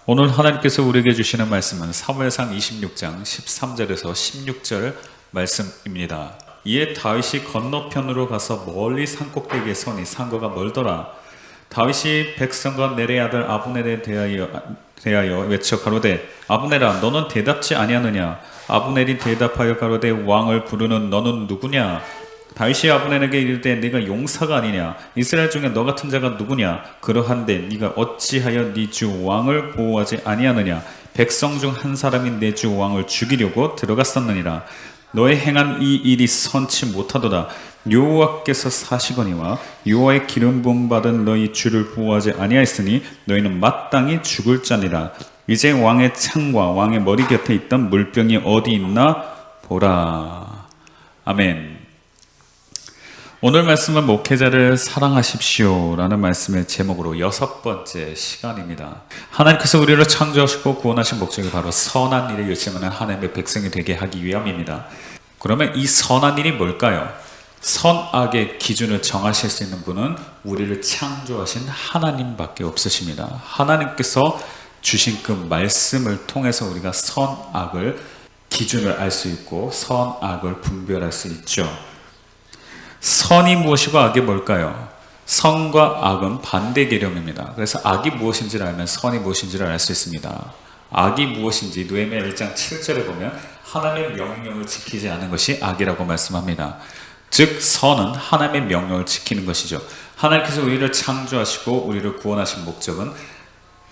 오늘 하나님께서 우리에게 주시는 말씀은 사무엘상 26장 13절에서 16절 말씀입니다. 이에 다윗이 건너편으로 가서 멀리 산꼭대기에 서니 상거가 멀더라. 다윗이 백성과 넬의 아들 아브넬에 대하여 외쳐 가로되 아브넬아 너는 대답지 아니하느냐. 아브넬이 대답하여 가로되 왕을 부르는 너는 누구냐. 다윗이 아브넬에게 이르되 네가 용사가 아니냐. 이스라엘 중에 너 같은 자가 누구냐. 그러한데 네가 어찌하여 네 주 왕을 보호하지 아니하느냐. 백성 중 한 사람이 내 주 왕을 죽이려고 들어갔었느니라. 너의 행한 이 일이 선치 못하도다. 여호와께서 사시거니와 여호와의 기름 부음 받은 너희 주를 보호하지 아니하였으니 너희는 마땅히 죽을 자니라. 이제 왕의 창과 왕의 머리 곁에 있던 물병이 어디 있나 보라. 아멘. 오늘 말씀은 목회자를 사랑하십시오 라는 말씀의 제목으로 6번째 시간입니다. 하나님께서 우리를 창조하시고 구원하신 목적이 바로 선한 일에 열심하는 하나님의 백성이 되게 하기 위함입니다. 그러면 이 선한 일이 뭘까요? 선악의 기준을 정하실 수 있는 분은 우리를 창조하신 하나님밖에 없으십니다. 하나님께서 주신 그 말씀을 통해서 우리가 선악을 기준을 알 수 있고 선악을 분별할 수 있죠. 선이 무엇이고 악이 뭘까요? 선과 악은 반대 개념입니다. 그래서 악이 무엇인지를 알면 선이 무엇인지를 알 수 있습니다. 악이 무엇인지 느헤미야 1장 7절에 보면 하나님의 명령을 지키지 않은 것이 악이라고 말씀합니다. 즉 선은 하나님의 명령을 지키는 것이죠. 하나님께서 우리를 창조하시고 우리를 구원하신 목적은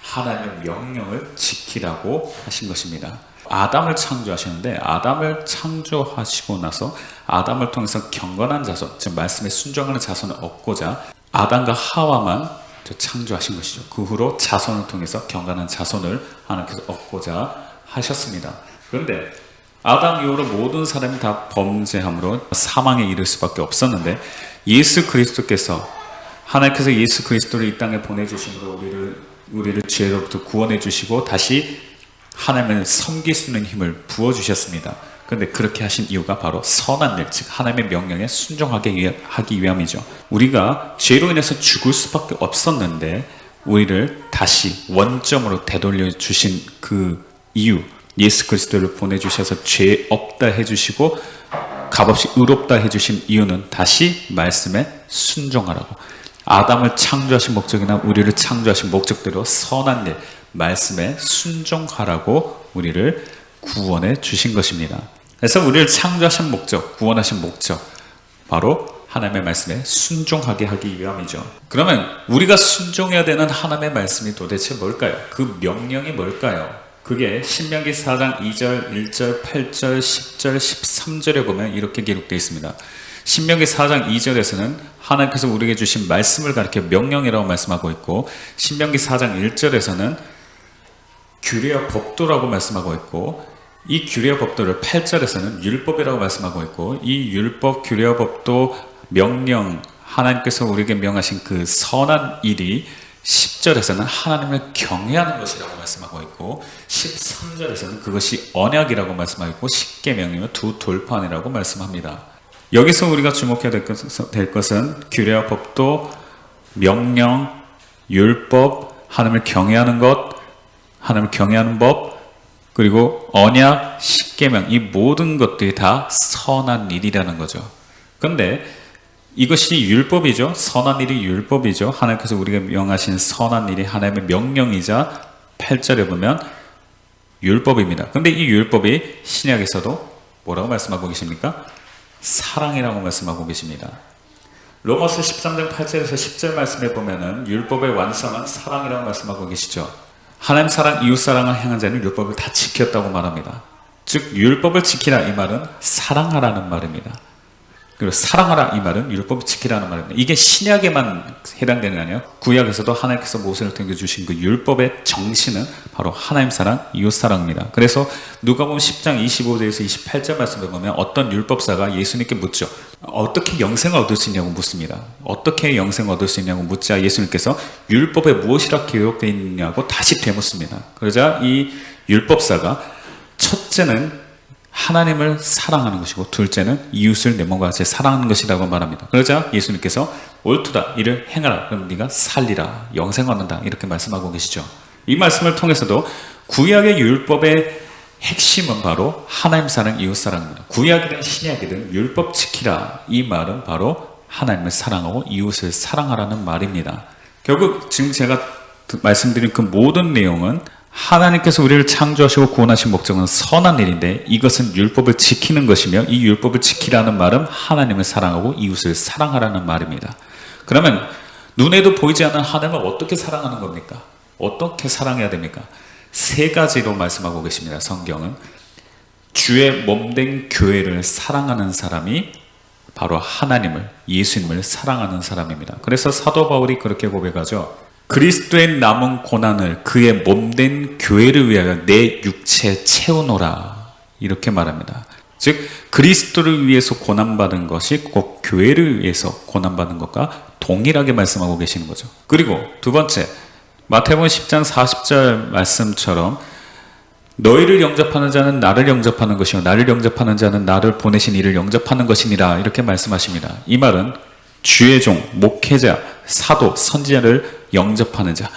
하나님의 명령을 지키라고 하신 것입니다. 아담을 창조하셨는데 아담을 창조하시고 나서 아담을 통해서 경건한 자손, 즉 말씀에 순종하는 자손을 얻고자 아담과 하와만 창조하신 것이죠. 그 후로 자손을 통해서 경건한 자손을 하나님께서 얻고자 하셨습니다. 그런데 아담 이후로 모든 사람이 다 범죄함으로 사망에 이를 수밖에 없었는데 예수 그리스도께서 하나님께서 예수 그리스도를 이 땅에 보내주심으로 우리를 죄로부터 구원해 주시고 다시 하나님을 섬길 수 있는 힘을 부어주셨습니다. 그런데 그렇게 하신 이유가 바로 선한 일, 즉 하나님의 명령에 순종하게 하기 위함이죠. 우리가 죄로 인해서 죽을 수밖에 없었는데 우리를 다시 원점으로 되돌려 주신 그 이유, 예수 그리스도를 보내주셔서 죄 없다 해주시고 값없이 의롭다 해주신 이유는 다시 말씀에 순종하라고. 아담을 창조하신 목적이나 우리를 창조하신 목적대로 선한 일, 말씀에 순종하라고 우리를 구원해 주신 것입니다. 그래서 우리를 창조하신 목적, 구원하신 목적, 바로 하나님의 말씀에 순종하게 하기 위함이죠. 그러면 우리가 순종해야 되는 하나님의 말씀이 도대체 뭘까요? 그 명령이 뭘까요? 그게 신명기 4장 2절, 1절, 8절, 10절, 13절에 보면 이렇게 기록되어 있습니다. 신명기 4장 2절에서는 하나님께서 우리에게 주신 말씀을 가리켜 명령이라고 말씀하고 있고 신명기 4장 1절에서는 규례와 법도라고 말씀하고 있고 이 규례와 법도를 8절에서는 율법이라고 말씀하고 있고 이 율법, 규례와 법도, 명령, 하나님께서 우리에게 명하신 그 선한 일이 10절에서는 하나님을 경외하는 것이라고 말씀하고 있고 13절에서는 그것이 언약이라고 말씀하고 있고 십계명이며 두 돌판이라고 말씀합니다. 여기서 우리가 주목해야 될 것은 규례와 법도, 명령, 율법, 하나님을 경외하는 것, 하나님을 경외하는 법, 그리고 언약, 십계명, 이 모든 것들이 다 선한 일이라는 거죠. 그런데 이것이 율법이죠. 선한 일이 율법이죠. 하나님께서 우리가 명하신 선한 일이 하나님의 명령이자 8절에 보면 율법입니다. 그런데 이 율법이 신약에서도 뭐라고 말씀하고 계십니까? 사랑이라고 말씀하고 계십니다. 로마서 13장 8절에서 10절 말씀에 보면은 율법의 완성은 사랑이라고 말씀하고 계시죠. 하나님 사랑, 이웃 사랑을 행한 자는 율법을 다 지켰다고 말합니다. 즉 율법을 지키라 이 말은 사랑하라는 말입니다. 그리고 사랑하라 이 말은 율법을 지키라는 말입니다. 이게 신약에만 해당되는 게 아니에요. 구약에서도 하나님께서 모세를 통해 주신 그 율법의 정신은 바로 하나님 사랑, 이웃 사랑입니다. 그래서 누가복음 10장 25절에서 28절 말씀을 보면 어떤 율법사가 예수님께 묻죠. 어떻게 영생을 얻을 수 있냐고 묻습니다. 어떻게 영생을 얻을 수 있냐고 묻자 예수님께서 율법에 무엇이라 기록되어 있냐고 다시 되묻습니다. 그러자 이 율법사가 첫째는 하나님을 사랑하는 것이고 둘째는 이웃을 내 몸과 같이 사랑하는 것이라고 말합니다. 그러자 예수님께서 옳도다 이를 행하라 그럼 네가 살리라 영생 얻는다 이렇게 말씀하고 계시죠. 이 말씀을 통해서도 구약의 율법의 핵심은 바로 하나님 사랑, 이웃 사랑입니다. 구약이든 신약이든 율법 지키라, 이 말은 바로 하나님을 사랑하고 이웃을 사랑하라는 말입니다. 결국 지금 제가 말씀드린 그 모든 내용은 하나님께서 우리를 창조하시고 구원하신 목적은 선한 일인데, 이것은 율법을 지키는 것이며, 이 율법을 지키라는 말은 하나님을 사랑하고 이웃을 사랑하라는 말입니다. 그러면 눈에도 보이지 않는 하나님을 어떻게 사랑하는 겁니까? 어떻게 사랑해야 됩니까? 세 가지로 말씀하고 계십니다. 성경은 주의 몸된 교회를 사랑하는 사람이 바로 하나님을, 예수님을 사랑하는 사람입니다. 그래서 사도 바울이 그렇게 고백하죠. 그리스도의 남은 고난을 그의 몸된 교회를 위하여 내 육체에 채우노라, 이렇게 말합니다. 즉 그리스도를 위해서 고난받은 것이 꼭 교회를 위해서 고난받은 것과 동일하게 말씀하고 계시는 거죠. 그리고 두 번째, 마태복음 10장 40절 말씀처럼 너희를 영접하는 자는 나를 영접하는 것이요 나를 영접하는 자는 나를 보내신 이를 영접하는 것이니라, 이렇게 말씀하십니다. 이 말은 주의 종, 목회자, 사도, 선지자를 영접하는 자,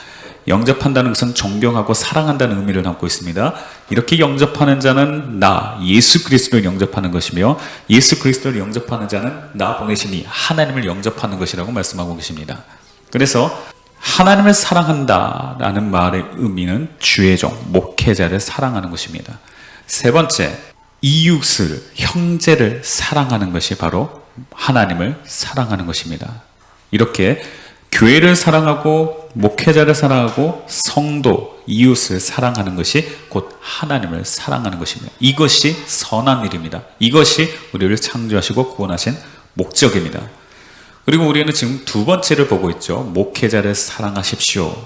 영접한다는 것은 존경하고 사랑한다는 의미를 담고 있습니다. 이렇게 영접하는 자는 나, 예수 그리스도를 영접하는 것이며, 예수 그리스도를 영접하는 자는 나 보내신 이 하나님을 영접하는 것이라고 말씀하고 계십니다. 그래서 하나님을 사랑한다라는 말의 의미는 주의 종, 목회자를 사랑하는 것입니다. 세 번째, 이웃을, 형제를 사랑하는 것이 바로 하나님을 사랑하는 것입니다. 이렇게 교회를 사랑하고 목회자를 사랑하고 성도, 이웃을 사랑하는 것이 곧 하나님을 사랑하는 것입니다. 이것이 선한 일입니다. 이것이 우리를 창조하시고 구원하신 목적입니다. 그리고 우리는 지금 두 번째를 보고 있죠. 목회자를 사랑하십시오.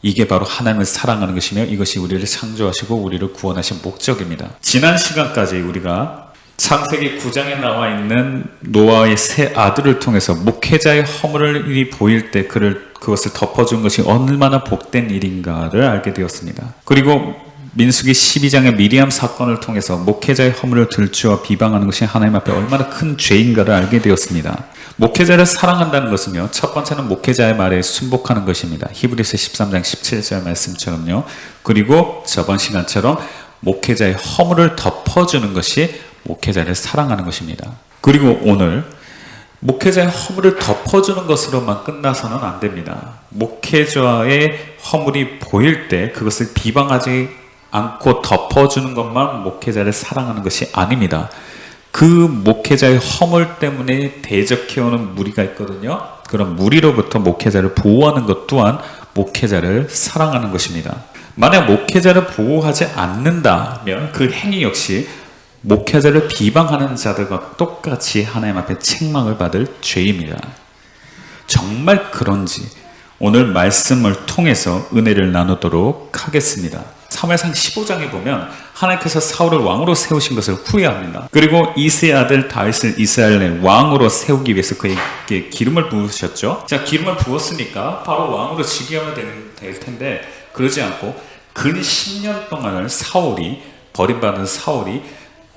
이게 바로 하나님을 사랑하는 것이며, 이것이 우리를 창조하시고 우리를 구원하신 목적입니다. 지난 시간까지 우리가 창세기 9장에 나와 있는 노아의 세 아들을 통해서 목회자의 허물이 보일 때 그것을 덮어준 것이 얼마나 복된 일인가를 알게 되었습니다. 그리고 민수기 12장의 미리암 사건을 통해서 목회자의 허물을 들추어 비방하는 것이 하나님 앞에 얼마나 큰 죄인가를 알게 되었습니다. 목회자를 사랑한다는 것은요, 첫 번째는 목회자의 말에 순복하는 것입니다. 히브리서 13장 17절 말씀처럼요. 그리고 저번 시간처럼 목회자의 허물을 덮어주는 것이 목회자를 사랑하는 것입니다. 그리고 오늘 목회자의 허물을 덮어주는 것으로만 끝나서는 안 됩니다. 목회자의 허물이 보일 때 그것을 비방하지 않고 덮어주는 것만 목회자를 사랑하는 것이 아닙니다. 그 목회자의 허물 때문에 대적해오는 무리가 있거든요. 그런 무리로부터 목회자를 보호하는 것 또한 목회자를 사랑하는 것입니다. 만약 목회자를 보호하지 않는다면 그 행위 역시 목회자를 비방하는 자들과 똑같이 하나님 앞에 책망을 받을 죄입니다. 정말 그런지 오늘 말씀을 통해서 은혜를 나누도록 하겠습니다. 사무엘상 15장에 보면 하나님께서 사울을 왕으로 세우신 것을 후회합니다. 그리고 이새의 아들 다윗을 이스라엘의 왕으로 세우기 위해서 그에게 기름을 부으셨죠. 자, 기름을 부었으니까 바로 왕으로 즉위하면 될 텐데, 그러지 않고 근 10년 동안을 버림받은 사울이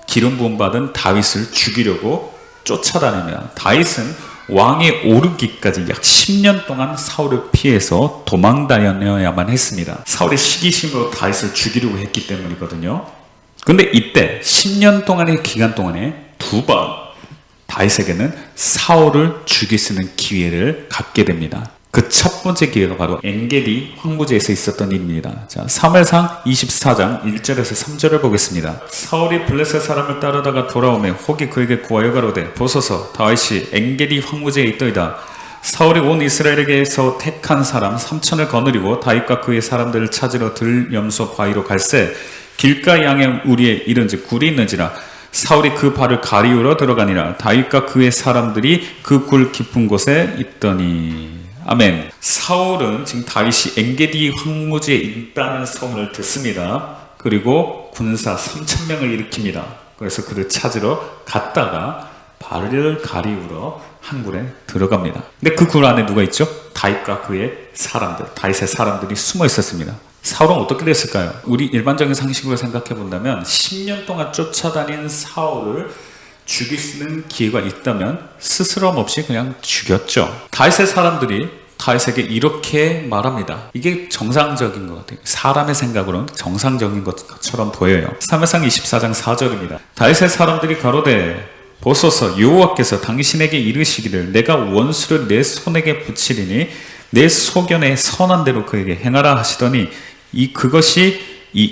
기름 부음 받은 다윗을 죽이려고 쫓아다닙니다. 다윗은 왕에 오르기까지 약 10년 동안 사울을 피해서 도망다녀야만 했습니다. 사울의 시기심으로 다윗을 죽이려고 했기 때문이거든요. 근데 이때 10년 동안의 기간 동안에 두 번 다윗에게는 사울을 죽일 수 있는 기회를 갖게 됩니다. 그 첫 번째 기회가 바로 엔게디 황무지에서 있었던 일입니다. 자, 사무엘상 24장 1절에서 3절을 보겠습니다. 사울이 블레셋 사람을 따르다가 돌아오매 혹이 그에게 구하여 가로되 보소서 다윗이 엔게디 황무지에 있더이다. 사울이 온 이스라엘에게서 택한 사람 3천을 거느리고 다윗과 그의 사람들을 찾으러 들염소 바위로 갈새 길가 양의 우리에 이른즉 굴이 있는지라. 사울이 그 발을 가리우러 들어가니라. 다윗과 그의 사람들이 그 굴 깊은 곳에 있더니. 아멘. 사울은 지금 다윗이 엔게디 황무지에 있다는 소문을 듣습니다. 그리고 군사 3,000명을 일으킵니다. 그래서 그를 찾으러 갔다가 발을 가리우러 한 굴에 들어갑니다. 근데 그 굴 안에 누가 있죠? 다윗과 그의 사람들, 다윗의 사람들이 숨어 있었습니다. 사울은 어떻게 됐을까요? 우리 일반적인 상식으로 생각해 본다면 10년 동안 쫓아다닌 사울을 죽일 수 있는 기회가 있다면 스스럼 없이 그냥 죽였죠. 다윗의 사람들이 다윗에게 이렇게 말합니다. 이게 정상적인 것 같아요. 사람의 생각으로는 정상적인 것처럼 보여요. 사무엘상 24장 4절입니다. 다윗의 사람들이 가로되 보소서 여호와께서 당신에게 이르시기를 내가 원수를 내 손에게 붙이리니 내 소견에 선한 대로 그에게 행하라 하시더니 그것이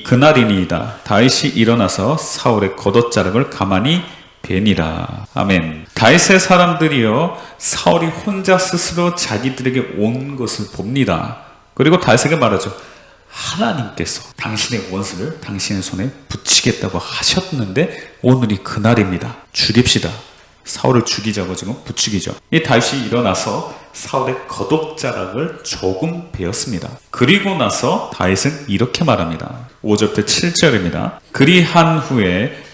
그날이니이다. 다윗이 일어나서 사울의 겉옷자락을 가만히 베니라. 아멘. 다윗의 사람들이요 사울이 혼자 스스로 자기들에게 온 것을 봅니다. 그리고 다윗에게 말하죠. 하나님께서 당신의 원수를 당신의 손에 붙이겠다고 하셨는데 오늘이 그날입니다. 죽입시다. 사울을 죽이자고 지금 부추기죠. 이 다윗이 일어나서 사울의 겉옷자락을 조금 베었습니다. 그리고 나서 다윗은 이렇게 말합니다. 5절부터 7절입니다. 그리한 후에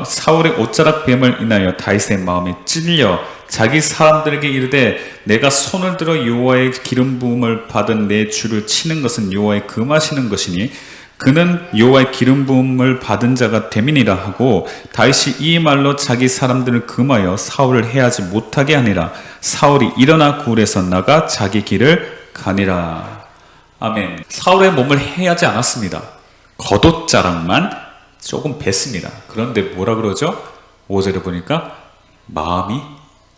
사울의 옷자락 뱀을 인하여 다윗의 마음이 찔려 자기 사람들에게 이르되 내가 손을 들어 여호와의 기름 부음을 받은 내 주를 치는 것은 여호와의 금하시는 것이니 그는 여호와의 기름 부음을 받은 자가 됨이니라 하고 다윗이 이 말로 자기 사람들을 금하여 사울을 해하지 못하게 하니라. 사울이 일어나 굴에서 나가 자기 길을 가니라. 아멘. 사울의 몸을 해하지 않았습니다. 겉옷자락만 조금 뱄습니다. 그런데 뭐라 그러죠? 5절에 보니까 마음이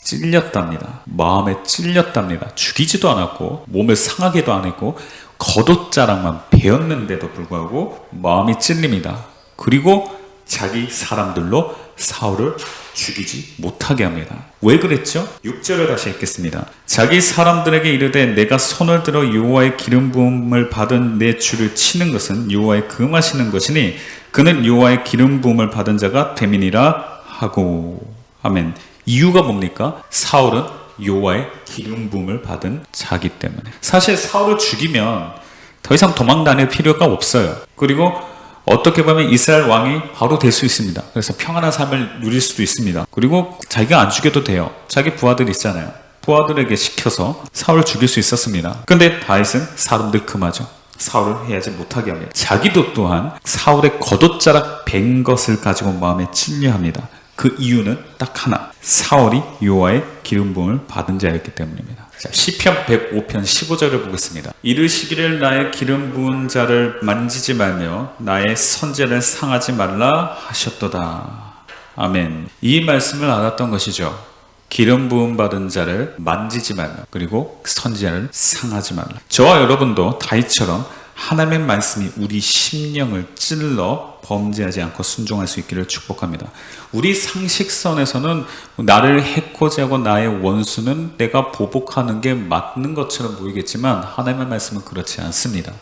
찔렸답니다. 마음에 찔렸답니다. 죽이지도 않았고 몸을 상하게도 안 했고 겉옷자락만 베었는데도 불구하고 마음이 찔립니다. 그리고 자기 사람들로 사울을 죽이지 못하게 합니다. 왜 그랬죠? 6절을 다시 읽겠습니다. 자기 사람들에게 이르되 내가 손을 들어 여호와의 기름 부음을 받은 내 주를 치는 것은 여호와의 금하시는 것이니 그는 여호와의 기름 부음을 받은 자가 됨이니라 하고. 아멘. 이유가 뭡니까? 사울은 여호와의 기름 부음을 받은 자기 때문에. 사실 사울을 죽이면 더 이상 도망 다닐 필요가 없어요. 그리고 어떻게 보면 이스라엘 왕이 바로 될 수 있습니다. 그래서 평안한 삶을 누릴 수도 있습니다. 그리고 자기가 안 죽여도 돼요. 자기 부하들 있잖아요. 부하들에게 시켜서 사울을 죽일 수 있었습니다. 근데 다윗은 사람들 금하죠. 사울을 해하지 못하게 합니다. 자기도 또한 사울의 겉옷자락 벤 것을 가지고 마음에 찔려합니다. 그 이유는 딱 하나. 사울이 여호와의 기름 부음을 받은 자였기 때문입니다. 자, 시편 105편 15절을 보겠습니다. 이르시기를 나의 기름 부은 자를 만지지 말며 나의 선제를 상하지 말라 하셨도다. 아멘. 이 말씀을 알았던 것이죠. 기름 부음 받은 자를 만지지 말며 그리고 선지자를 상하지 말라. 저와 여러분도 다윗처럼 하나님의 말씀이 우리 심령을 찔러 범죄하지 않고 순종할 수 있기를 축복합니다. 우리 상식선에서는 나를 해코지 하고 나의 원수는 내가 보복하는 게 맞는 것처럼 보이겠지만 하나님의 말씀은 그렇지 않습니다.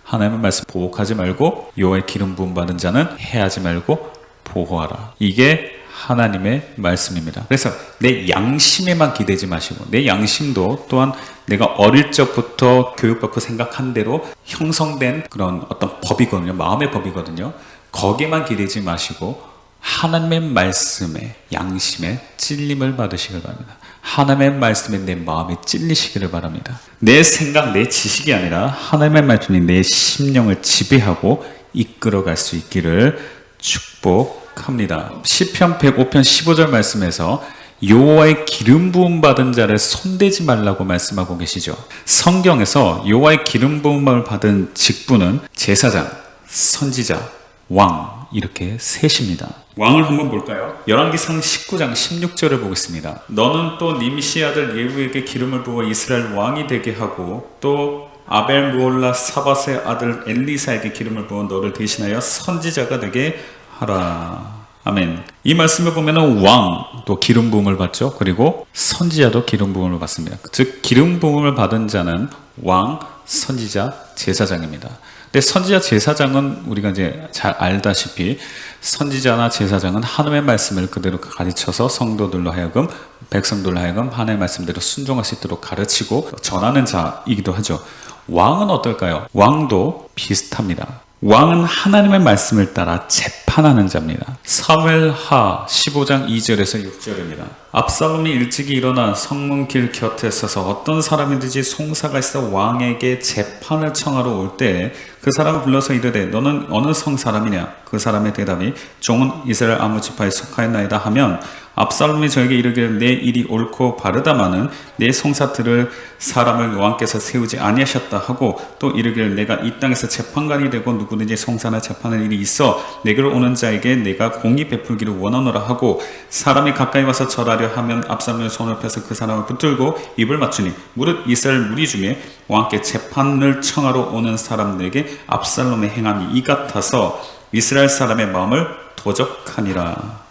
하나님의 말씀 보복하지 말고 여호와의 기름 부음 받은 자는 해하지 말고 보호하라. 이게 하나님의 말씀입니다. 그래서 내 양심에만 기대지 마시고 내 양심도 또한 내가 어릴 적부터 교육받고 생각한 대로 형성된 그런 어떤 법이거든요. 마음의 법이거든요. 거기에만 기대지 마시고 하나님의 말씀에 양심에 찔림을 받으시길 바랍니다. 하나님의 말씀에 내 마음이 찔리시기를 바랍니다. 내 생각, 내 지식이 아니라 하나님의 말씀이 내 심령을 지배하고 이끌어갈 수 있기를 축복합니다. 시편 105편 15절 말씀에서 여호와의 기름 부음 받은 자를 손대지 말라고 말씀하고 계시죠. 성경에서 여호와의 기름 부음을 받은 직분은 제사장, 선지자, 왕 이렇게 셋입니다. 왕을 한번 볼까요? 열왕기상 19장 16절을 보겠습니다. 너는 또 님시 아들 예후에게 기름을 부어 이스라엘 왕이 되게 하고 또 아벨 무올라 사밧의 아들 엘리사에게 기름을 부어 너를 대신하여 선지자가 되게 하라. 아멘. 이 말씀을 보면은 왕도 기름 부음을 받죠. 그리고 선지자도 기름 부음을 받습니다. 즉 기름 부음을 받은 자는 왕, 선지자, 제사장입니다. 근데 선지자, 제사장은 우리가 이제 잘 알다시피 선지자나 제사장은 하나님의 말씀을 그대로 가르쳐서 성도들로 하여금 백성들로 하여금 하나님의 말씀대로 순종할 수 있도록 가르치고 전하는 자이기도 하죠. 왕은 어떨까요? 왕도 비슷합니다. 왕은 하나님의 말씀을 따라 재판하는 자입니다. 사무엘하 15장 2절에서 6절입니다. 압살롬이 일찍이 일어나 성문길 곁에 서서 어떤 사람이든지 송사가 있어 왕에게 재판을 청하러 올 때 그 사람을 불러서 이르되 너는 어느 성 사람이냐? 그 사람의 대답이 종은 이스라엘 아무 지파에 속하였나이다 하면 압살롬이 저에게 이르기를 내 일이 옳고 바르다마는 내 송사들을 사람을 왕께서 세우지 아니하셨다 하고 또 이르기를 내가 이 땅에서 재판관이 되고 누구든지 송사나 재판할 일이 있어 내게로 오는 자에게 내가 공의 베풀기를 원하노라 하고 사람이 가까이 와서 절하려 하면 압살롬의 손을 펴서 그 사람을 붙들고 입을 맞추니 무릇 이스라엘 무리 중에 왕께 재판을 청하러 오는 사람들에게 압살롬의 행함이 이 같아서 이스라엘 사람의 마음을 도적하니라.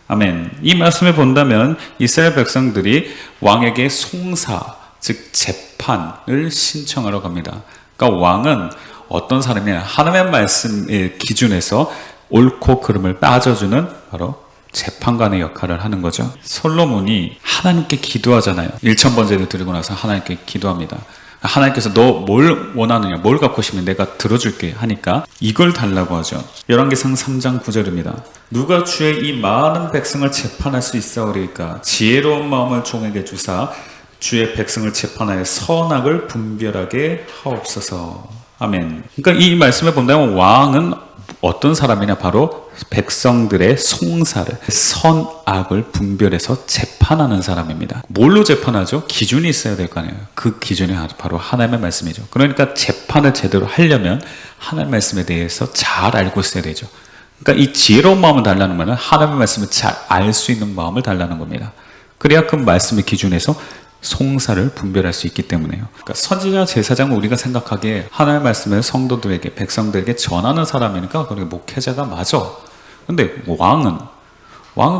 아멘. 이 말씀을 본다면 이스라엘 백성들이 왕에게 송사, 즉 재판을 신청하러 갑니다. 그러니까 왕은 어떤 사람이냐? 하나님의 말씀의 기준에서 옳고 그름을 따져주는 바로 재판관의 역할을 하는 거죠. 솔로몬이 하나님께 기도하잖아요. 1000번제를 드리고 나서 하나님께 기도합니다. 하나님께서 너 뭘 원하느냐, 뭘 갖고 싶으면 내가 들어줄게 하니까 이걸 달라고 하죠. 열왕기상 3장 9절입니다. 누가 주의 이 많은 백성을 재판할 수 있사오리까? 지혜로운 마음을 종에게 주사 주의 백성을 재판하여 선악을 분별하게 하옵소서. 아멘. 그러니까 이 말씀을 본다면 왕은 어떤 사람이냐? 바로 백성들의 송사를, 선악을 분별해서 재판하는 사람입니다. 뭘로 재판하죠? 기준이 있어야 될 거 아니에요. 그 기준이 바로 하나님의 말씀이죠. 그러니까 재판을 제대로 하려면 하나님의 말씀에 대해서 잘 알고 있어야 되죠. 그러니까 이 지혜로운 마음을 달라는 말은 하나님의 말씀을 잘 알 수 있는 마음을 달라는 겁니다. 그래야 그 말씀의 기준에서 송사를 분별할 수 있기 때문에요. 그러니까 선지자 제사장은 우리가 생각하기에 하나님의 말씀을 성도들에게, 백성들에게 전하는 사람이니까 그게 목회자가 맞아. 근데 왕은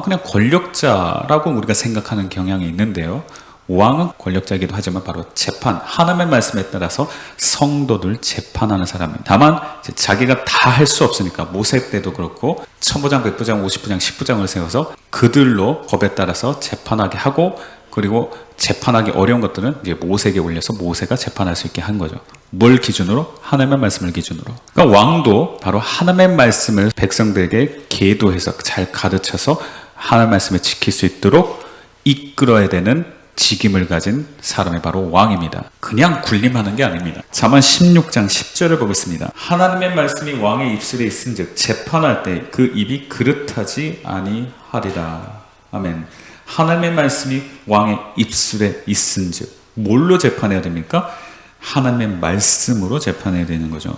그냥 권력자라고 우리가 생각하는 경향이 있는데요. 왕은 권력자이기도 하지만 바로 재판, 하나님의 말씀에 따라서 성도들 재판하는 사람입니다. 다만 자기가 다 할 수 없으니까 모세 때도 그렇고 천부장, 백부장, 50부장, 10부장을 세워서 그들로 법에 따라서 재판하게 하고, 그리고 재판하기 어려운 것들은 이제 모세에게 올려서 모세가 재판할 수 있게 한 거죠. 뭘 기준으로? 하나님의 말씀을 기준으로. 그러니까 왕도 바로 하나님의 말씀을 백성들에게 계도해서 잘 가르쳐서 하나님의 말씀을 지킬 수 있도록 이끌어야 되는 직임을 가진 사람이 바로 왕입니다. 그냥 군림하는 게 아닙니다. 잠언 16장 10절을 보겠습니다. 하나님의 말씀이 왕의 입술에 있은즉 재판할 때 그 입이 그릇하지 아니하리라. 아멘. 하나님의 말씀이 왕의 입술에 있은즉 뭘로 재판해야 됩니까? 하나님의 말씀으로 재판해야 되는 거죠.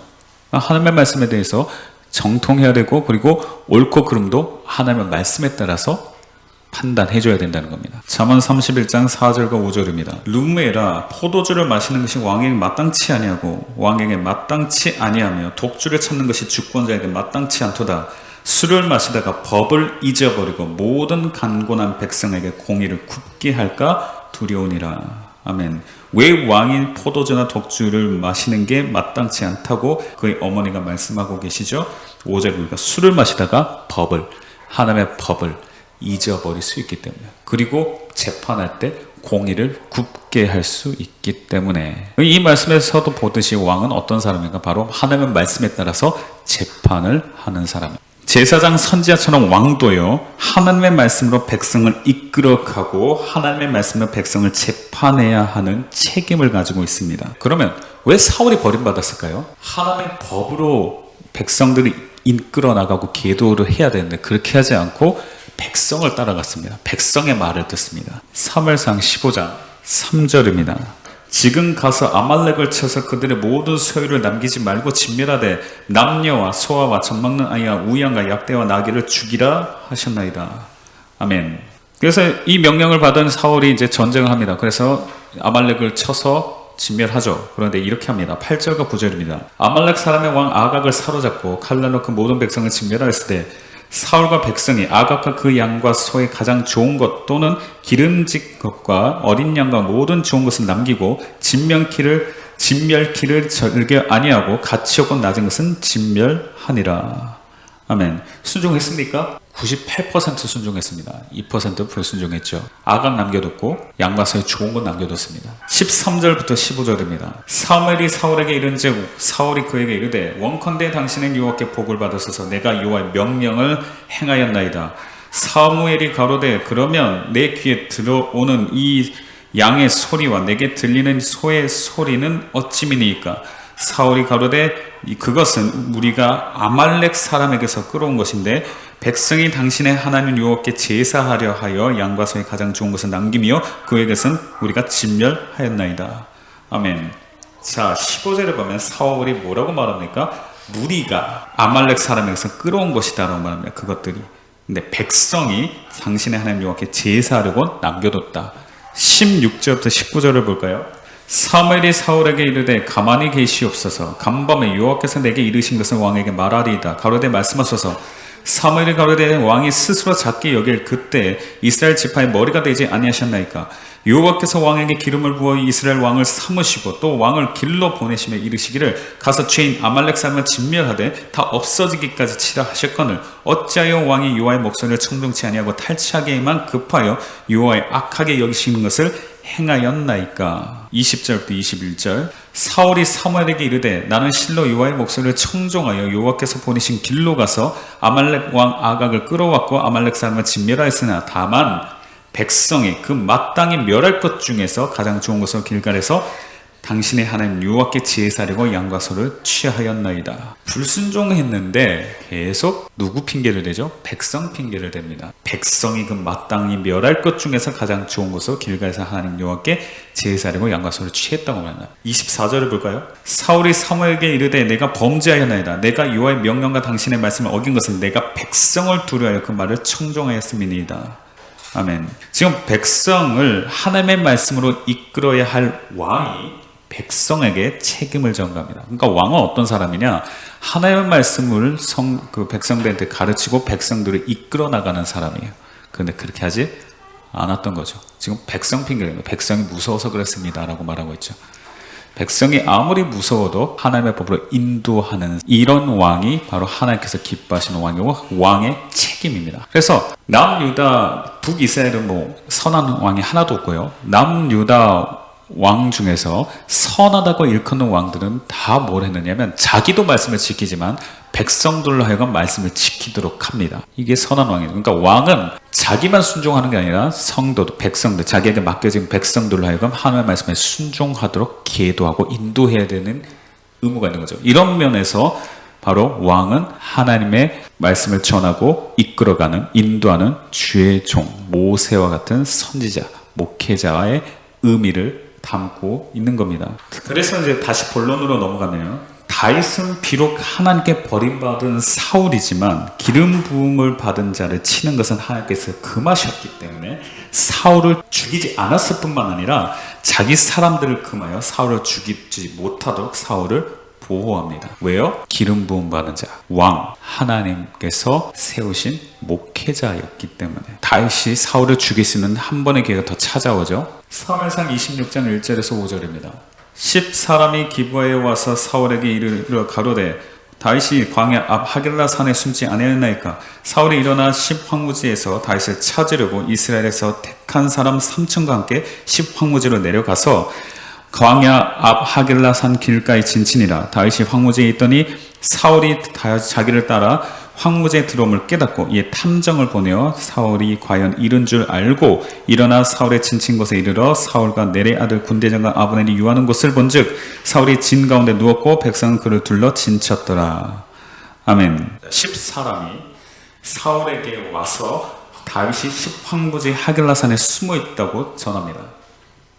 하나님의 말씀에 대해서 정통해야 되고, 그리고 옳고 그름도 하나님의 말씀에 따라서 판단해줘야 된다는 겁니다. 잠언 31장 4절과 5절입니다. 룸메라 포도주를 마시는 것이 왕에게 마땅치 아니하고 왕에게 마땅치 아니하며 독주를 찾는 것이 주권자에게 마땅치 않도다. 술을 마시다가 법을 잊어버리고 모든 간곤한 백성에게 공의를 굽게 할까 두려우니라. 아멘. 왜 왕이 포도주나 독주를 마시는 게 마땅치 않다고 그의 어머니가 말씀하고 계시죠? 5절 보니까 술을 마시다가 하나님의 법을 잊어버릴 수 있기 때문에, 그리고 재판할 때 공의를 굽게 할 수 있기 때문에, 이 말씀에서도 보듯이 왕은 어떤 사람인가? 바로 하나님의 말씀에 따라서 재판을 하는 사람입니다. 제사장 선지자처럼 왕도요, 하나님의 말씀으로 백성을 이끌어가고 하나님의 말씀으로 백성을 재판해야 하는 책임을 가지고 있습니다. 그러면 왜 사울이 버림받았을까요? 하나님의 법으로 백성들이 이끌어 나가고 계도를 해야 되는데 그렇게 하지 않고 백성을 따라갔습니다. 백성의 말을 듣습니다. 사무엘상 15장 3절입니다. 지금 가서 아말렉을 쳐서 그들의 모든 소유를 남기지 말고 진멸하되 남녀와 소아와 젖먹는 아이와 우양과 약대와 나귀를 죽이라 하셨나이다. 아멘. 그래서 이 명령을 받은 사울이 이제 전쟁을 합니다. 그래서 아말렉을 쳐서 진멸하죠. 그런데 이렇게 합니다. 8절과 9절입니다. 아말렉 사람의 왕 아각을 사로잡고 칼날로 그 모든 백성을 진멸하였을 때 사울과 백성이 아각과 그 양과 소의 가장 좋은 것 또는 기름진 것과 어린 양과 모든 좋은 것을 남기고 진멸키를 절개 아니하고 가치 없고 낮은 것은 진멸하니라. 아멘. 순종했습니까? 98% 순종했습니다. 2% 불순종했죠. 아각 남겨뒀고 양과 소의 좋은 것 남겨뒀습니다. 13절부터 15절입니다. 사무엘이 사울에게 이른즉 사울이 그에게 이르되 원컨대 당신은 여호와께 복을 받으소서. 내가 여호와의 명령을 행하였나이다. 사무엘이 가로되 그러면 내 귀에 들어오는 이 양의 소리와 내게 들리는 소의 소리는 어찌미니이까? 사울이 가로되 그것은 우리가 아말렉 사람에게서 끌어온 것인데 백성이 당신의 하나님 여호와께 제사하려 하여 양과 소의 가장 좋은 것을 남기며 그에게서는 우리가 진멸하였나이다. 아멘. 자, 15절에 보면 사울이 뭐라고 말합니까? 무리가 아말렉 사람에게서 끌어온 것이다 라고 말합니다. 그것들이. 근데 백성이 당신의 하나님 여호와께 제사하려고 남겨뒀다. 16절부터 19절을 볼까요? 사무엘이 사울에게 이르되 가만히 계시옵소서. 간밤에 여호와께서 내게 이르신 것을 왕에게 말하리이다. 가로되 말씀하소서. 사무엘이 가로되 왕이 스스로 작게 여길 그때 이스라엘 지파의 머리가 되지 아니하셨나이까. 여호와께서 왕에게 기름을 부어 이스라엘 왕을 삼으시고 또 왕을 길로 보내시며 이르시기를 가서 죄인 아말렉 사람을 진멸하되 다 없어지기까지 치라 하셨거늘 어찌하여 왕이 여호와의 목소리를 청종치 아니하고 탈취하기에만 급하여 여호와의 악하게 여기시는 것을 행하였나이까. 20절부터 21절. 사울이 사무엘에게 이르되 나는 실로 여호와의 목소리를 청종하여 여호와께서 보내신 길로 가서 아말렉 왕 아각을 끌어왔고 아말렉 사람을 진멸하였으나 다만 백성이 그 마땅히 멸할 것 중에서 가장 좋은 것을 길갈에서 당신의 하나님 여호와께 제사하려고 양과 소를 취하였나이다. 불순종했는데 계속 누구 핑계를 대죠? 백성 핑계를 댑니다. 백성이 그 마땅히 멸할 것 중에서 가장 좋은 것을 길갈에서 하나님 여호와께 제사하려고 양과 소를 취했다고 말합니다. 24절을 볼까요? 사울이 사무엘에게 이르되 내가 범죄하였나이다. 내가 여호와의 명령과 당신의 말씀을 어긴 것은 내가 백성을 두려하여 그 말을 청종하였음이니이다. 아멘. 지금 백성을 하나님의 말씀으로 이끌어야 할 왕이 백성에게 책임을 전가합니다. 그러니까 왕은 어떤 사람이냐? 하나님의 말씀을 백성들한테 가르치고 백성들을 이끌어 나가는 사람이에요. 그런데 그렇게 하지 않았던 거죠. 지금 백성 핑계를 백성이 무서워서 그랬습니다 라고 말하고 있죠. 백성이 아무리 무서워도 하나님의 법으로 인도하는 이런 왕이 바로 하나님께서 기뻐하시는 왕이고 왕의 책임입니다. 그래서 남유다 북이스라엘은 선한 왕이 하나도 없고요. 남유다 왕 중에서 선하다고 일컫는 왕들은 다 뭘 했느냐면 자기도 말씀을 지키지만 백성들로 하여금 말씀을 지키도록 합니다. 이게 선한 왕이에요. 그러니까 왕은 자기만 순종하는 게 아니라 성도도 백성들 자기에게 맡겨진 백성들로 하여금 하나님의 말씀에 순종하도록 계도하고 인도해야 되는 의무가 있는 거죠. 이런 면에서 바로 왕은 하나님의 말씀을 전하고 이끌어가는 인도하는 주의 종 모세와 같은 선지자 목회자의 의미를 담고 있는 겁니다. 그래서 이제 다시 본론으로 넘어가네요. 다윗은 비록 하나님께 버림받은 사울이지만 기름 부음을 받은 자를 치는 것은 하나님께서 금하셨기 때문에 사울을 죽이지 않았을 뿐만 아니라 자기 사람들을 금하여 사울을 죽이지 못하도록 사울을 보호합니다. 왜요? 기름 부음 받은 자, 왕, 하나님께서 세우신 목회자였기 때문에 다윗이 사울을 죽일 수 있는 한 번의 기회가 더 찾아오죠. 사무엘상 26장 1절에서 5절입니다. 10사람이 기브아에 와서 사울에게 이르러 가로되 다윗이 광야 앞 하길라 산에 숨지 아니하였나이까. 사울이 일어나 10황무지에서 다윗을 찾으려고 이스라엘에서 택한 사람 3천과 함께 10황무지로 내려가서 광야 앞 하길라 산 길가에 진친이라. 다윗이 황무지에 있더니 사울이 자기를 따라 황무지에 들어옴을 깨닫고 이에 탐정을 보내어 사울이 과연 이른 줄 알고 일어나 사울의 진친 곳에 이르러 사울과 넬의 아들 군대장관 아브넬이 유하는 곳을 본즉 사울이 진 가운데 누웠고 백성은 그를 둘러 진쳤더라. 아멘. 10사람이 사울에게 와서 다윗이 10황무지 하길라산에 숨어 있다고 전합니다.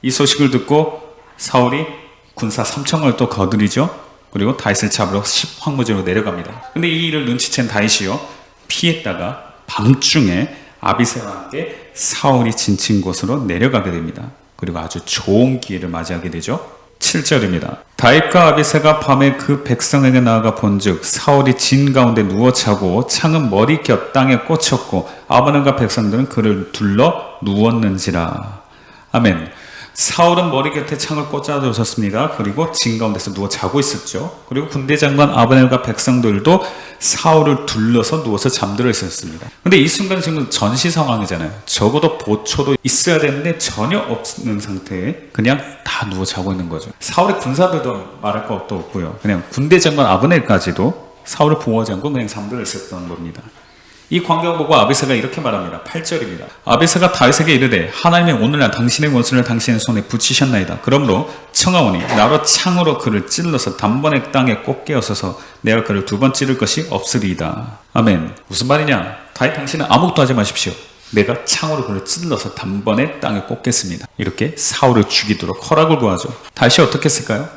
이 소식을 듣고 사울이 군사 3천을 또 거느리죠. 그리고 다윗을 잡으러 10황무지로 내려갑니다. 근데 이 일을 눈치챈 다윗이요 피했다가 밤중에 아비새와 함께 사울이 진친 곳으로 내려가게 됩니다. 그리고 아주 좋은 기회를 맞이하게 되죠. 7절입니다. 다윗과 아비새가 밤에 그 백성에게 나아가 본즉 사울이 진 가운데 누워 자고 창은 머리곁 땅에 꽂혔고 아브넬과 백성들은 그를 둘러 누웠는지라. 아멘. 사울은 머리 곁에 창을 꽂아두셨습니다. 그리고 진 가운데서 누워 자고 있었죠. 그리고 군대장관 아브넬과 백성들도 사울을 둘러서 누워서 잠들어 있었습니다. 근데 이 순간 지금 전시 상황이잖아요. 적어도 보초도 있어야 되는데 전혀 없는 상태에 그냥 다 누워 자고 있는 거죠. 사울의 군사들도 말할 것도 없고요. 그냥 군대장관 아브넬까지도 사울을 보호하지 않고 그냥 잠들어 있었던 겁니다. 이 광경을 보고 아비새가 이렇게 말합니다. 8절입니다. 아비새가 다윗에게 이르되 하나님이 오늘날 당신의 원수를 당신의 손에 붙이셨나이다. 그러므로 청하오니 나로 창으로 그를 찔러서 단번에 땅에 꽂게 하소서. 내가 그를 두 번 찌를 것이 없으리이다. 아멘. 무슨 말이냐? 다윗 당신은 아무것도 하지 마십시오. 내가 창으로 그를 찔러서 단번에 땅에 꽂겠습니다. 이렇게 사울을 죽이도록 허락을 구하죠. 다윗이 어떻게 했을까요?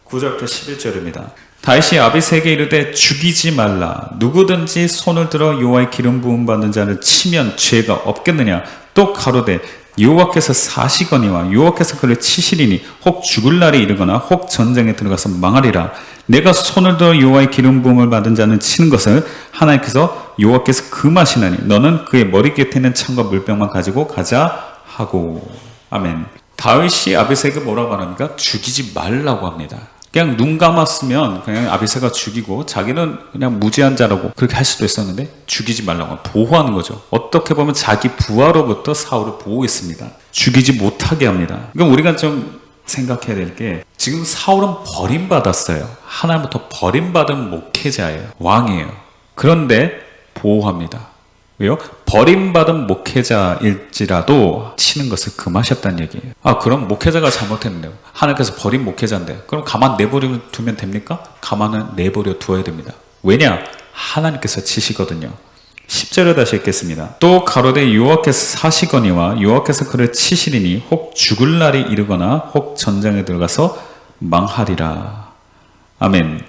9절부터 11절입니다. 다윗이 아비새에게 이르되 죽이지 말라. 누구든지 손을 들어 여호와의 기름 부음 받는 자를 치면 죄가 없겠느냐. 또 가로되 여호와께서 사시거니와 여호와께서 그를 치시리니 혹 죽을 날이 이르거나 혹 전쟁에 들어가서 망하리라. 내가 손을 들어 여호와의 기름 부음을 받은 자는 치는 것을 하나님께서 여호와께서 금하시나니 너는 그의 머리 곁에 있는 창과 물병만 가지고 가자 하고. 아멘. 다윗이 아비새에게 뭐라고 하니까 죽이지 말라고 합니다. 그냥 눈 감았으면 그냥 아비새가 죽이고 자기는 그냥 무지한 자라고 그렇게 할 수도 있었는데 죽이지 말라고 보호하는 거죠. 어떻게 보면 자기 부하로부터 사울을 보호했습니다. 죽이지 못하게 합니다. 그럼 우리가 좀 생각해야 될 게 지금 사울은 버림받았어요. 하나님부터 버림받은 목회자예요. 왕이에요. 그런데 보호합니다. 왜요? 버림받은 목회자일지라도 치는 것을 금하셨다는 얘기예요. 아, 그럼 목회자가 잘못했는데요. 하나님께서 버린 목회자인데 그럼 가만 내버려 두면 됩니까? 가만은 내버려 두어야 됩니다. 왜냐? 하나님께서 치시거든요. 10절을 다시 읽겠습니다. 또 가로되 여호와께서 사시거니와 여호와께서 그를 치시리니 혹 죽을 날이 이르거나 혹 전장에 들어가서 망하리라. 아멘.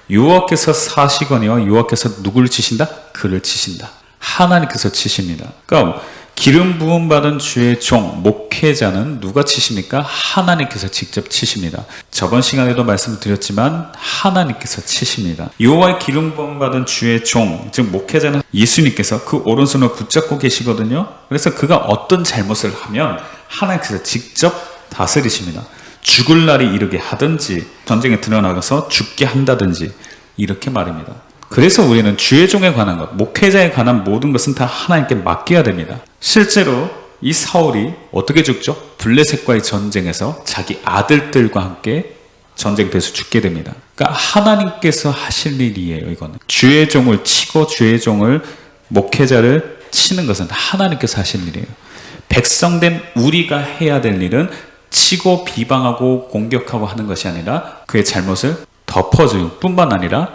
여호와께서 사시거니와 여호와께서 누구를 치신다? 그를 치신다. 하나님께서 치십니다. 그러니까 기름 부음 받은 주의 종 목회자는 누가 치십니까? 하나님께서 직접 치십니다. 저번 시간에도 말씀드렸지만 하나님께서 치십니다. 여호와의 기름 부음 받은 주의 종, 즉 목회자는 예수님께서 그 오른손을 붙잡고 계시거든요. 그래서 그가 어떤 잘못을 하면 하나님께서 직접 다스리십니다. 죽을 날이 이르게 하든지 전쟁에 드러나가서 죽게 한다든지 이렇게 말입니다. 그래서 우리는 주의 종에 관한 것, 목회자에 관한 모든 것은 다 하나님께 맡겨야 됩니다. 실제로 이 사울이 어떻게 죽죠? 블레셋과의 전쟁에서 자기 아들들과 함께 전쟁터에서 죽게 됩니다. 그러니까 하나님께서 하실 일이에요. 이거는 주의 종을 치고 주의 종을 목회자를 치는 것은 하나님께서 하실 일이에요. 백성된 우리가 해야 될 일은 치고 비방하고 공격하고 하는 것이 아니라 그의 잘못을 덮어줄 뿐만 아니라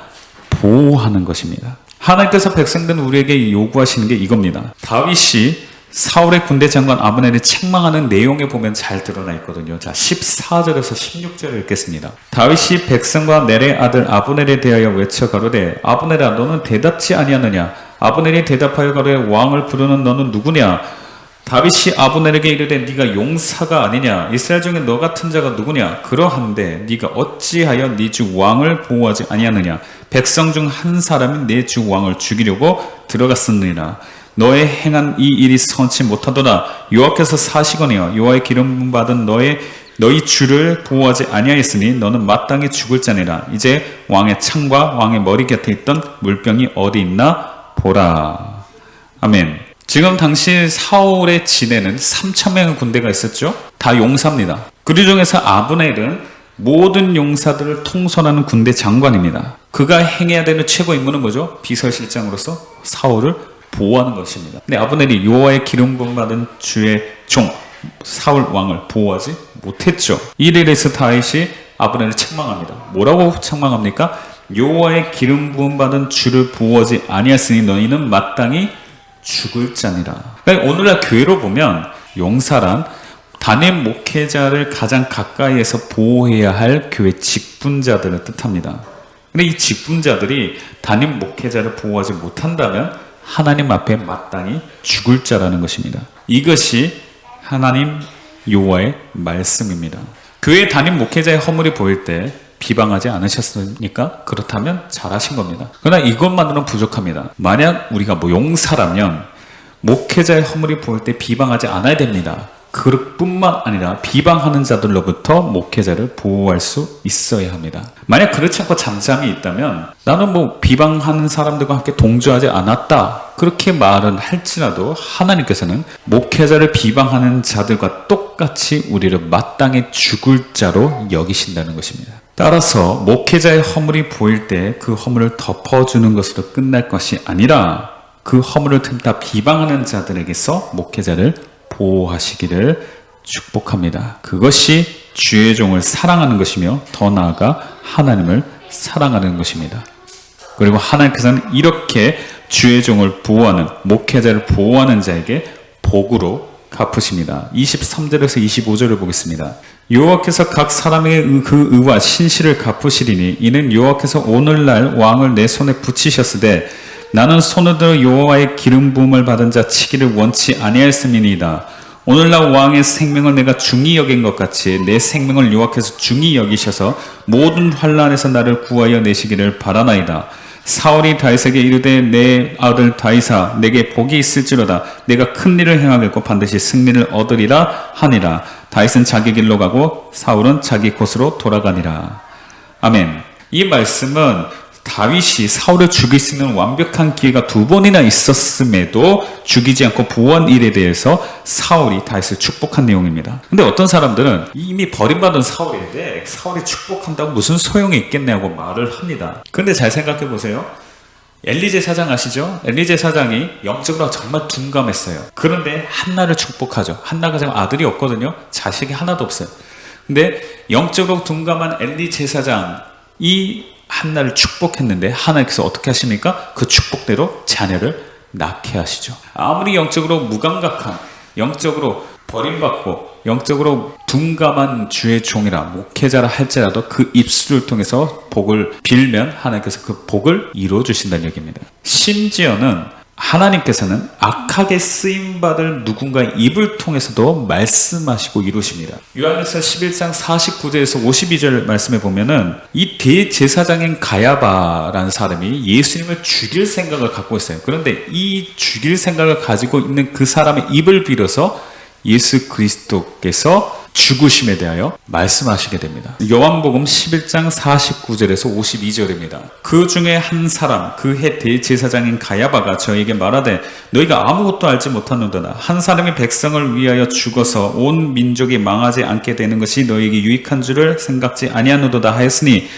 보호하는 것입니다. 하나님께서 백성된 우리에게 요구하시는 게 이겁니다. 다윗이 사울의 군대 장관 아브넬을 책망하는 내용에 보면 잘 드러나 있거든요. 자, 14절에서 16절을 읽겠습니다. 다윗이 백성과 넬의 아들 아브넬에 대하여 외쳐 가로되 아브넬아 너는 대답지 아니하느냐. 아브넬이 대답하여 가로되 왕을 부르는 너는 누구냐. 다윗이 아브넬에게 이르되 네가 용사가 아니냐. 이스라엘 중에 너 같은 자가 누구냐. 그러한데 네가 어찌하여 네 주 왕을 보호하지 아니하느냐. 백성 중 한 사람이 내 주 왕을 죽이려고 들어갔었느니라. 너의 행한 이 일이 선치 못하도다. 여호와께서 사시거니와 여호와의 기름 받은 너희 주를 보호하지 아니하였으니 너는 마땅히 죽을 자니라. 이제 왕의 창과 왕의 머리 곁에 있던 물병이 어디 있나 보라. 아멘. 지금 당시 사울의 진에는 3,000명의 군대가 있었죠. 다 용사입니다. 그 중에서 아브넬은 모든 용사들을 통솔하는 군대 장관입니다. 그가 행해야 되는 최고 임무는 뭐죠? 비서실장으로서 사울을 보호하는 것입니다. 근데 아브넬이 여호와의 기름 부음 받은 주의 종 사울 왕을 보호하지 못했죠. 이에 대해서 다윗이 아브넬을 책망합니다. 뭐라고 책망합니까? 여호와의 기름 부음 받은 주를 보호하지 아니하였으니 너희는 마땅히 죽을 자니라. 그러니까 오늘날 교회로 보면 용사란 담임 목회자를 가장 가까이에서 보호해야 할 교회 직분자들을 뜻합니다. 근데 이 직분자들이 담임 목회자를 보호하지 못한다면 하나님 앞에 마땅히 죽을 자라는 것입니다. 이것이 하나님 여호와의 말씀입니다. 교회 담임 목회자의 허물이 보일 때 비방하지 않으셨습니까? 그렇다면 잘하신 겁니다. 그러나 이것만으로는 부족합니다. 만약 우리가 용사라면 목회자의 허물이 보일 때 비방하지 않아야 됩니다. 그뿐만 아니라 비방하는 자들로부터 목회자를 보호할 수 있어야 합니다. 만약 그렇지 않고 잠잠히 있다면 나는 비방하는 사람들과 함께 동조하지 않았다 그렇게 말은 할지라도 하나님께서는 목회자를 비방하는 자들과 똑같이 우리를 마땅히 죽을 자로 여기신다는 것입니다. 따라서 목회자의 허물이 보일 때 그 허물을 덮어주는 것으로 끝날 것이 아니라 그 허물을 틈타 비방하는 자들에게서 목회자를 보호하시기를 축복합니다. 그것이 주의 종을 사랑하는 것이며 더 나아가 하나님을 사랑하는 것입니다. 그리고 하나님께서는 이렇게 주의 종을 보호하는, 목회자를 보호하는 자에게 복으로 갚으십니다. 23절에서 25절을 보겠습니다. 여호와께서 각 사람에게 그 의와 신실을 갚으시리니 이는 여호와께서 오늘날 왕을 내 손에 붙이셨으되 나는 손을 들어 여호와의 기름 부음을 받은 자 치기를 원치 아니하였음이니이다. 오늘날 왕의 생명을 내가 중히 여긴 것 같이 내 생명을 여호와께서 중히 여기셔서 모든 환난에서 나를 구하여 내시기를 바라나이다. 사울이 다윗에게 이르되 내 아들 다윗아 내게 복이 있을지로다. 내가 큰 일을 행하겠고 반드시 승리를 얻으리라 하니라. 다윗은 자기 길로 가고 사울은 자기 곳으로 돌아가니라. 아멘. 이 말씀은 다윗이 사울을 죽일 수 있는 완벽한 기회가 두 번이나 있었음에도 죽이지 않고 보호한 일에 대해서 사울이 다윗을 축복한 내용입니다. 근데 어떤 사람들은 이미 버림받은 사울인데 사울이 축복한다고 무슨 소용이 있겠냐고 말을 합니다. 근데 잘 생각해 보세요. 엘리제 사장 아시죠? 엘리제 사장이 영적으로 정말 둔감했어요. 그런데 한나를 축복하죠. 한나가 지금 아들이 없거든요. 자식이 하나도 없어요. 근데 영적으로 둔감한 엘리제 사장이 한나를 축복했는데 하나님께서 어떻게 하십니까? 그 축복대로 자녀를 낳게 하시죠. 아무리 영적으로 무감각한, 영적으로 버림받고 영적으로 둔감한 주의 종이라 목회자라 할지라도 그 입술을 통해서 복을 빌면 하나님께서 그 복을 이루어 주신다는 얘기입니다. 심지어는 하나님께서는 악하게 쓰임받을 누군가의 입을 통해서도 말씀하시고 이루십니다. 요한일서 11장 49절에서 52절 말씀에 보면은 이 대제사장인 가야바라는 사람이 예수님을 죽일 생각을 갖고 있어요. 그런데 이 죽일 생각을 가지고 있는 그 사람의 입을 빌어서 예수 그리스도께서 죽으심에 대하여 말씀하시게 됩니다. 요한복음 11장 49절에서 52절입니다. 그 중에 한 사람, 그 해 대제사장인 가야바가 저에게 말하되 너희가 아무것도 알지 못하는도다. 한 사람이 백성을 위하여 죽어서 온 민족이 망하지 않게 되는 것이 너희에게 유익한 줄을 생각지 아니하노도다 하였으니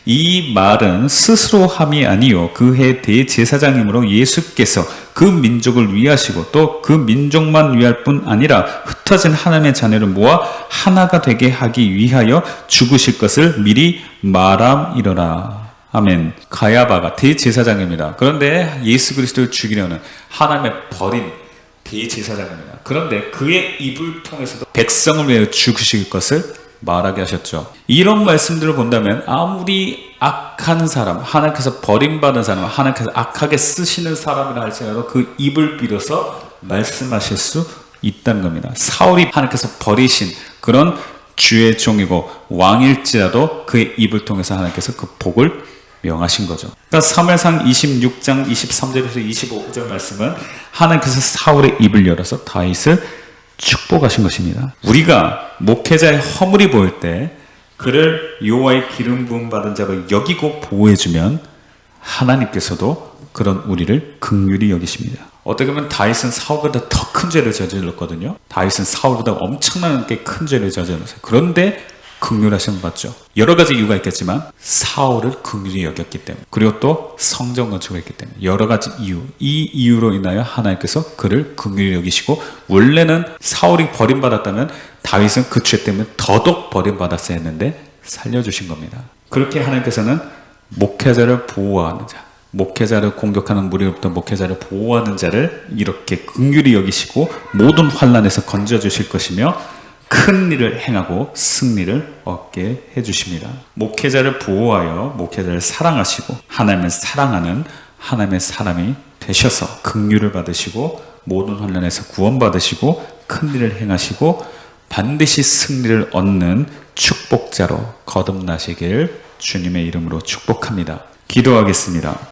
이 말은 스스로 함이 아니요 그 해 대제사장이므로 예수께서 그 민족을 위하시고 또 그 민족만 위할 뿐 아니라 흩어진 하나님의 자녀를 모아 하나가 되게 하기 위하여 죽으실 것을 미리 말함이러라. 아멘. 가야바가 대제사장입니다. 그런데 예수 그리스도를 죽이려는 하나님의 버린 대제사장입니다. 그런데 그의 입을 통해서도 백성을 위하여 죽으실 것을 말하게 하셨죠. 이런 말씀들을 본다면 아무리 악한 사람, 하나님께서 버림받은 사람, 하나님께서 악하게 쓰시는 사람이라 할지라도 그 입을 빌어서 말씀하실 수 있다는 겁니다. 사울이 하나님께서 버리신 그런 주의 종이고 왕일지라도 그의 입을 통해서 하나님께서 그 복을 명하신 거죠. 그러니까 사무엘상 26장 23절에서 25절 말씀은 하나님께서 사울의 입을 열어서 다윗을 축복하신 것입니다. 우리가 목회자의 허물이 보일 때 그를 여호와의 기름 부음 받은 자로 여기고 보호해주면 하나님께서도 그런 우리를 긍휼히 여기십니다. 어떻게 보면 다윗은 사울보다 더 큰 죄를 저질렀거든요. 다윗은 사울보다 엄청나게 큰 죄를 저질렀어요. 그런데 긍휼하심을 받죠. 여러 가지 이유가 있겠지만 사울을 긍휼히 여겼기 때문에, 그리고 또 성전 건축을 했기 때문에, 여러 가지 이유, 이 이유로 인하여 하나님께서 그를 긍휼히 여기시고, 원래는 사울이 버림받았다면 다윗은 그 죄 때문에 더더욱 버림받았어야 했는데 살려주신 겁니다. 그렇게 하나님께서는 목회자를 보호하는 자, 목회자를 공격하는 무리로부터 목회자를 보호하는 자를 이렇게 긍휼히 여기시고 모든 환난에서 건져주실 것이며 큰 일을 행하고 승리를 얻게 해주십니다. 목회자를 보호하여 목회자를 사랑하시고 하나님을 사랑하는 하나님의 사람이 되셔서 긍휼을 받으시고 모든 환난에서 구원받으시고 큰 일을 행하시고 반드시 승리를 얻는 축복자로 거듭나시길 주님의 이름으로 축복합니다. 기도하겠습니다.